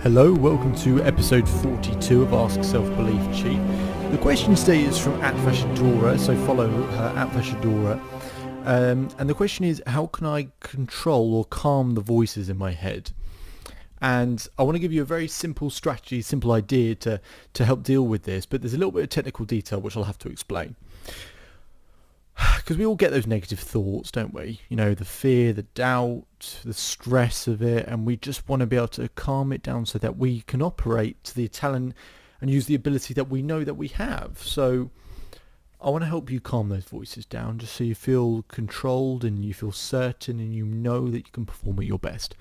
Hello, welcome to episode 42 of Ask Self-Belief Cheat. The question today is from @Fashadora, so follow her @Fashadora. And the question is, how can I control or calm the voices in my head? And I want to give you a very simple strategy, simple idea to help deal with this, but there's a little bit of technical detail which I'll have to explain. Because we all get those negative thoughts, don't we? You know, the fear, the doubt, the stress of it, and we just want to be able to calm it down so that we can operate to the talent and use the ability that we know that we have. So I want to help you calm those voices down just so you feel controlled and you feel certain and you know that you can perform at your best.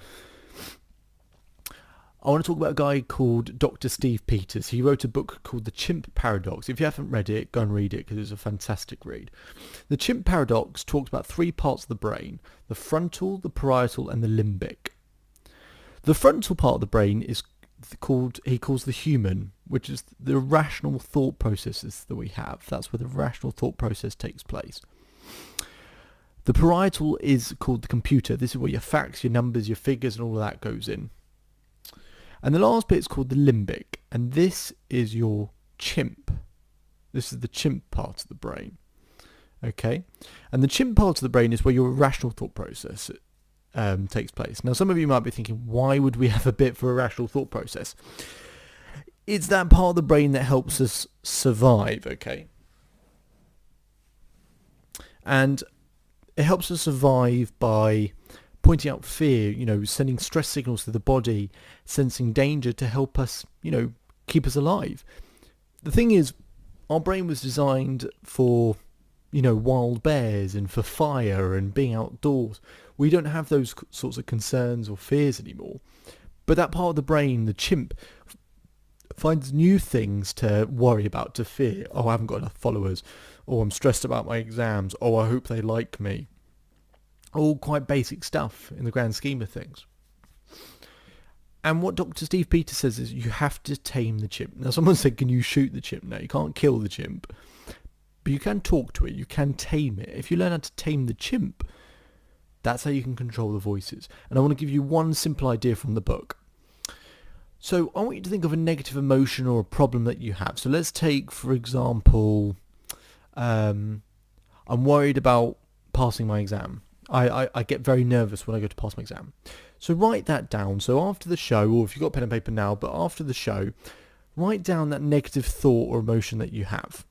I want to talk about a guy called Dr. Steve Peters. He wrote a book called The Chimp Paradox. If you haven't read it, go and read it because it's a fantastic read. The Chimp Paradox talks about three parts of the brain: the frontal, the parietal, and the limbic. The frontal part of the brain is he calls the human, which is the rational thought processes that we have. That's where the rational thought process takes place. The parietal is called the computer. This is where your facts, your numbers, your figures, and all of that goes in. And the last bit is called the limbic, and this is your chimp. This is the chimp part of the brain. Okay? And the chimp part of the brain is where your rational thought process takes place. Now, some of you might be thinking, why would we have a bit for a rational thought process? It's that part of the brain that helps us survive, okay? And it helps us survive by pointing out fear, sending stress signals to the body, sensing danger to help us, keep us alive. The thing is, our brain was designed for, wild bears and for fire and being outdoors. We don't have those sorts of concerns or fears anymore. But that part of the brain, the chimp, finds new things to worry about, to fear. Oh, I haven't got enough followers. Oh, I'm stressed about my exams. Oh, I hope they like me. All quite basic stuff in the grand scheme of things. And what Dr. Steve Peters says is you have to tame the chimp. Now, someone said, can you shoot the chimp? No, you can't kill the chimp. But you can talk to it. You can tame it. If you learn how to tame the chimp, that's how you can control the voices. And I want to give you one simple idea from the book. So I want you to think of a negative emotion or a problem that you have. So let's take, for example, I'm worried about passing my exam. I get very nervous when I go to pass my exam. So write that down. So after the show, or if you've got pen and paper now, but after the show, write down that negative thought or emotion that you have.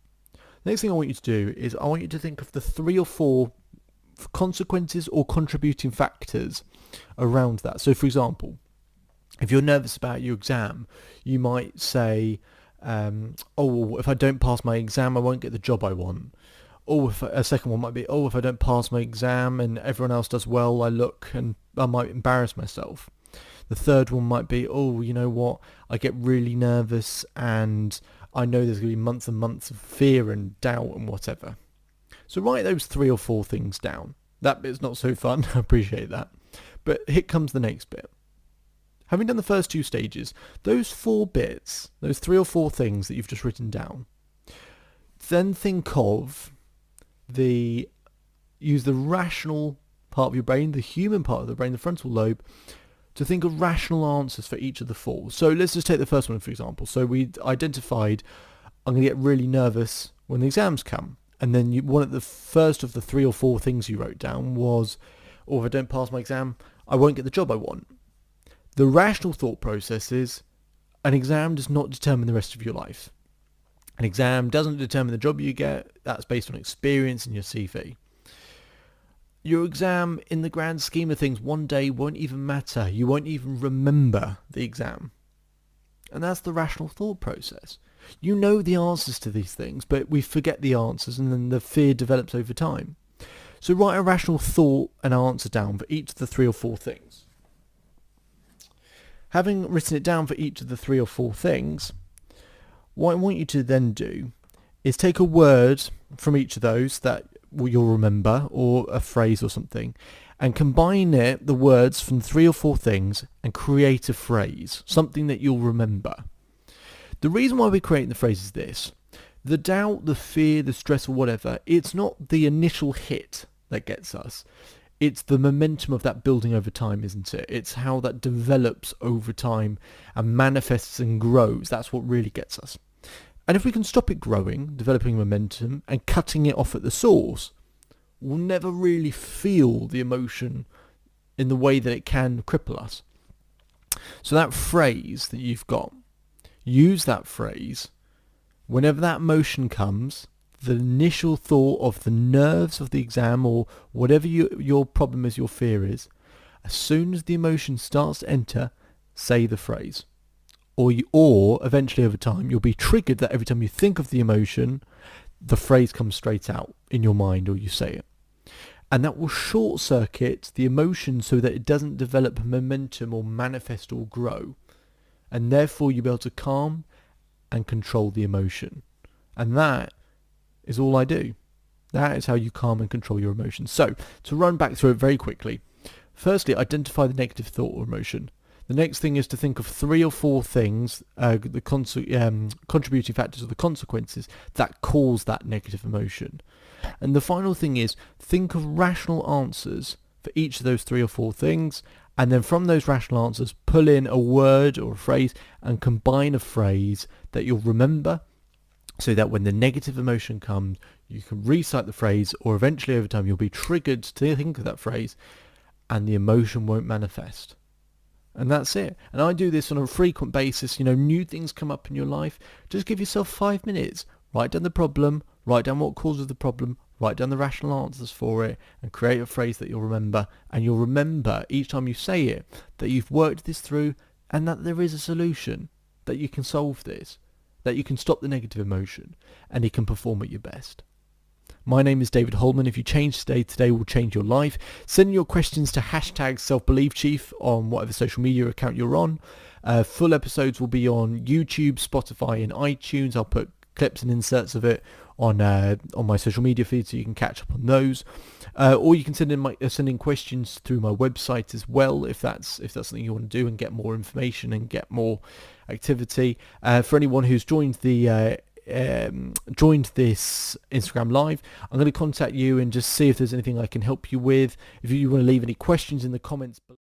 The next thing I want you to do is I want you to think of the 3 or 4 consequences or contributing factors around that. So for example, if you're nervous about your exam, you might say, if I don't pass my exam, I won't get the job I want. Or a second one might be, if I don't pass my exam and everyone else does well, I look and I might embarrass myself. The third one might be, you know what, I get really nervous and I know there's going to be months and months of fear and doubt and whatever. So write those 3 or 4 things down. That bit's not so fun, I appreciate that. But here comes the next bit. Having done the first 2 stages, those 4 bits, those 3 or 4 things that you've just written down, then think of use the rational part of your brain, the human part of the brain, the frontal lobe, to think of rational answers for each of the 4. So let's just take the first one, for example. So we identified I'm going to get really nervous when the exams come. And then one of the first of the 3 or 4 things you wrote down was, if I don't pass my exam, I won't get the job I want. The rational thought process is an exam does not determine the rest of your life. An exam doesn't determine the job you get. That's based on experience and your CV. Your exam, in the grand scheme of things, one day won't even matter. You won't even remember the exam. And that's the rational thought process. You know the answers to these things, but we forget the answers and then the fear develops over time. So write a rational thought and answer down for each of the 3 or 4 things. Having written it down for each of the 3 or 4 things, what I want you to then do is take a word from each of those that you'll remember, or a phrase or something, and combine the words from 3 or 4 things and create a phrase, something that you'll remember. The reason why we're creating the phrase is this. The doubt, the fear, the stress or whatever, it's not the initial hit that gets us. It's the momentum of that building over time, isn't it? It's how that develops over time and manifests and grows. That's what really gets us. And if we can stop it growing, developing momentum, and cutting it off at the source, we'll never really feel the emotion in the way that it can cripple us. So that phrase that you've got, use that phrase whenever that emotion comes. The initial thought of the nerves of the exam, or whatever your problem is, your fear is, as soon as the emotion starts to enter, say the phrase. Or eventually over time, you'll be triggered that every time you think of the emotion, the phrase comes straight out in your mind, or you say it. And that will short circuit the emotion so that it doesn't develop momentum or manifest or grow. And therefore you'll be able to calm and control the emotion. And that is all I do. That is how you calm and control your emotions. So, to run back through it very quickly. Firstly, identify the negative thought or emotion. The next thing is to think of 3 or 4 things, the contributing factors or the consequences that cause that negative emotion. And the final thing is think of rational answers for each of those 3 or 4 things, and then from those rational answers pull in a word or a phrase and combine a phrase that you'll remember, so that when the negative emotion comes, you can recite the phrase, or eventually over time you'll be triggered to think of that phrase and the emotion won't manifest. And that's it. And I do this on a frequent basis. New things come up in your life. Just give yourself 5 minutes. Write down the problem, write down what causes the problem, write down the rational answers for it, and create a phrase that you'll remember. And you'll remember each time you say it that you've worked this through and that there is a solution, that you can solve this, that you can stop the negative emotion, and you can perform at your best. My name is David Holman. If you change today will change your life. Send your questions to #SelfBeliefChief on whatever social media account you're on. Full episodes will be on YouTube, Spotify and iTunes. I'll put clips and inserts of it on my social media feed so you can catch up on those. Or you can send in questions through my website as well if that's something you want to do and get more information and get more activity. For anyone who's joined this Instagram live, I'm going to contact you and just see if there's anything I can help you with. If you want to leave any questions in the comments below.